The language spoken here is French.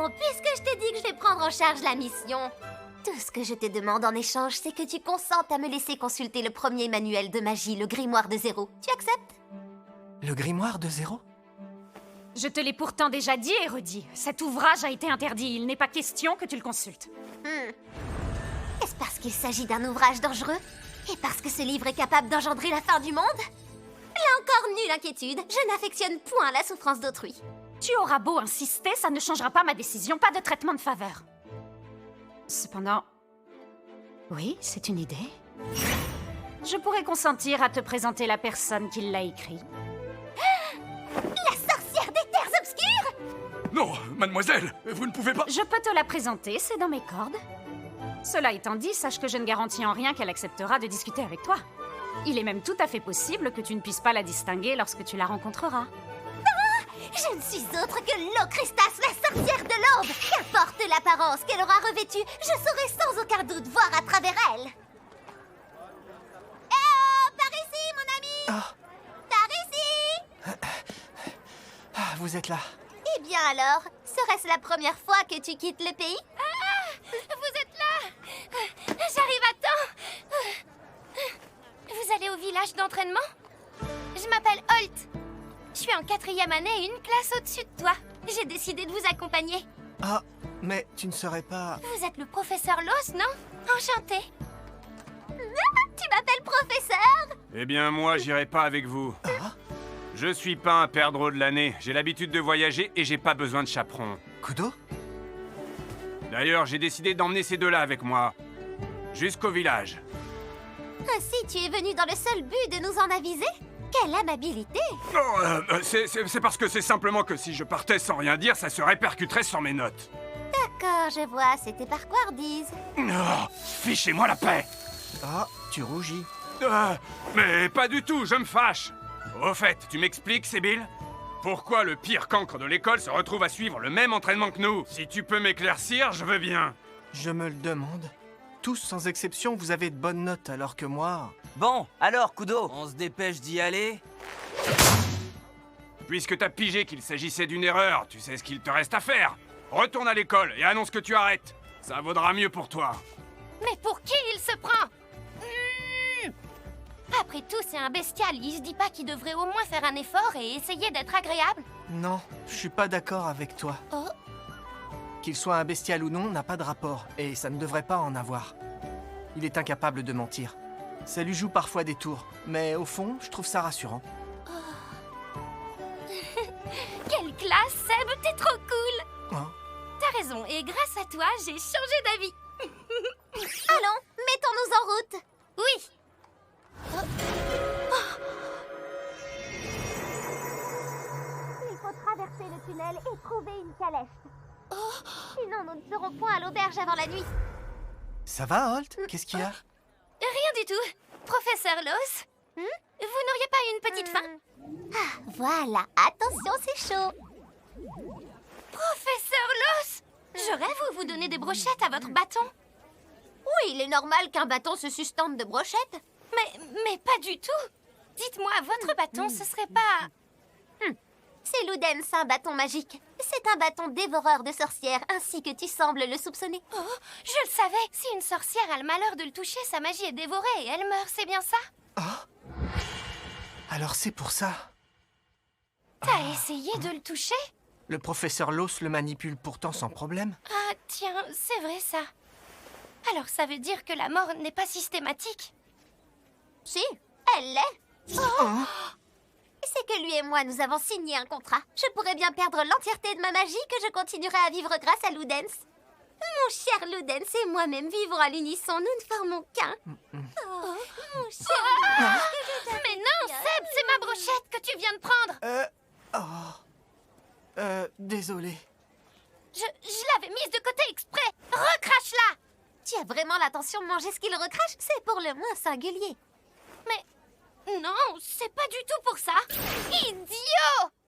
Bon, puisque je t'ai dit que je vais prendre en charge la mission, tout ce que je te demande en échange, c'est que tu consentes à me laisser consulter le premier manuel de magie, le grimoire de Zéro. Tu acceptes? Le grimoire de Zéro? Je te l'ai pourtant déjà dit et redit. Cet ouvrage a été interdit. Il n'est pas question que tu le consultes. Est-ce parce qu'il s'agit d'un ouvrage dangereux? Et parce que ce livre est capable d'engendrer la fin du monde? Là encore, nulle inquiétude. Je n'affectionne point la souffrance d'autrui. Tu auras beau insister, ça ne changera pas ma décision. Pas de traitement de faveur. Cependant... Oui, c'est une idée. Je pourrais consentir à te présenter la personne qui l'a écrit. La sorcière des terres obscures! Non, mademoiselle, vous ne pouvez pas... Je peux te la présenter, c'est dans mes cordes. Cela étant dit, sache que je ne garantis en rien qu'elle acceptera de discuter avec toi. Il est même tout à fait possible que tu ne puisses pas la distinguer lorsque tu la rencontreras. Je ne suis autre que Locristas, la sorcière de l'aube. Qu'importe l'apparence qu'elle aura revêtue, je saurai sans aucun doute voir à travers elle. Eh oh, par ici, mon ami! Ah, Par ici! vous êtes là. Eh bien alors, serait-ce la première fois que tu quittes le pays? Vous êtes là! J'arrive à temps! Vous allez au village d'entraînement? Je m'appelle Holt. Je suis en 4e année et une classe au-dessus de toi. J'ai décidé de vous accompagner. Ah, mais tu ne serais pas... Vous êtes le professeur Los, non? Enchanté. Tu m'appelles professeur? Eh bien, moi, j'irai pas avec vous. Ah, Je suis pas un perdreau de l'année. J'ai l'habitude de voyager et j'ai pas besoin de chaperon. Kudo? D'ailleurs, j'ai décidé d'emmener ces deux-là avec moi. Jusqu'au village. Ainsi, tu es venu dans le seul but de nous en aviser? Quelle amabilité! Non, c'est parce que c'est simplement que si je partais sans rien dire, ça se répercuterait sur mes notes. D'accord, je vois, c'était par quardise. Oh, fichez-moi la paix! Ah, tu rougis. Mais pas du tout, je me fâche. Au fait, tu m'expliques, Sibyl? Pourquoi le pire cancre de l'école se retrouve à suivre le même entraînement que nous? Si tu peux m'éclaircir, je veux bien. Je me le demande. Tous, sans exception, vous avez de bonnes notes, alors que moi... Bon, alors, Kudo, on se dépêche d'y aller? Puisque t'as pigé qu'il s'agissait d'une erreur, tu sais ce qu'il te reste à faire. Retourne à l'école et annonce que tu arrêtes. Ça vaudra mieux pour toi. Mais pour qui il se prend? Après tout, c'est un bestial. Il se dit pas qu'il devrait au moins faire un effort et essayer d'être agréable? Non, je suis pas d'accord avec toi. Oh, Qu'il soit un bestial ou non n'a pas de rapport, et ça ne devrait pas en avoir. Il est incapable de mentir. Ça lui joue parfois des tours, mais au fond, je trouve ça rassurant. quelle classe, Seb, t'es trop cool! Hein? T'as raison, et grâce à toi, j'ai changé d'avis. Allons, mettons-nous en route. Oui. Il faut traverser le tunnel et trouver une calèche. Sinon, nous ne serons point à l'auberge avant la nuit. Ça va, Holt? Qu'est-ce qu'il y a? Rien du tout. Professeur Los, vous n'auriez pas une petite faim? Ah, voilà. Attention, c'est chaud. Professeur Los, je rêve vous donner des brochettes à votre bâton. Oui, il est normal qu'un bâton se sustente de brochettes. Mais pas du tout. Dites-moi, votre bâton, ce serait pas... C'est Ludens, un bâton magique. C'est un bâton dévoreur de sorcières, ainsi que tu sembles le soupçonner. Oh, je le savais. Si une sorcière a le malheur de le toucher, sa magie est dévorée et elle meurt, c'est bien ça? Ah? Alors c'est pour ça. T'as essayé de le toucher? Le professeur Los le manipule pourtant sans problème. Ah, tiens, c'est vrai ça. Alors ça veut dire que la mort n'est pas systématique? Si, elle l'est. C'est que lui et moi, nous avons signé un contrat. Je pourrais bien perdre l'entièreté de ma magie que je continuerai à vivre grâce à Ludens. Mon cher Ludens et moi-même vivons à l'unisson, nous ne formons qu'un. Oh, mon cher Ludens. Mais non, Seb, c'est ma brochette que tu viens de prendre. Désolé. Je l'avais mise de côté exprès. Recrache-la. Tu as vraiment l'intention de manger ce qu'il recrache? C'est pour le moins singulier. Mais non, c'est pas du tout pour ça. Idiot!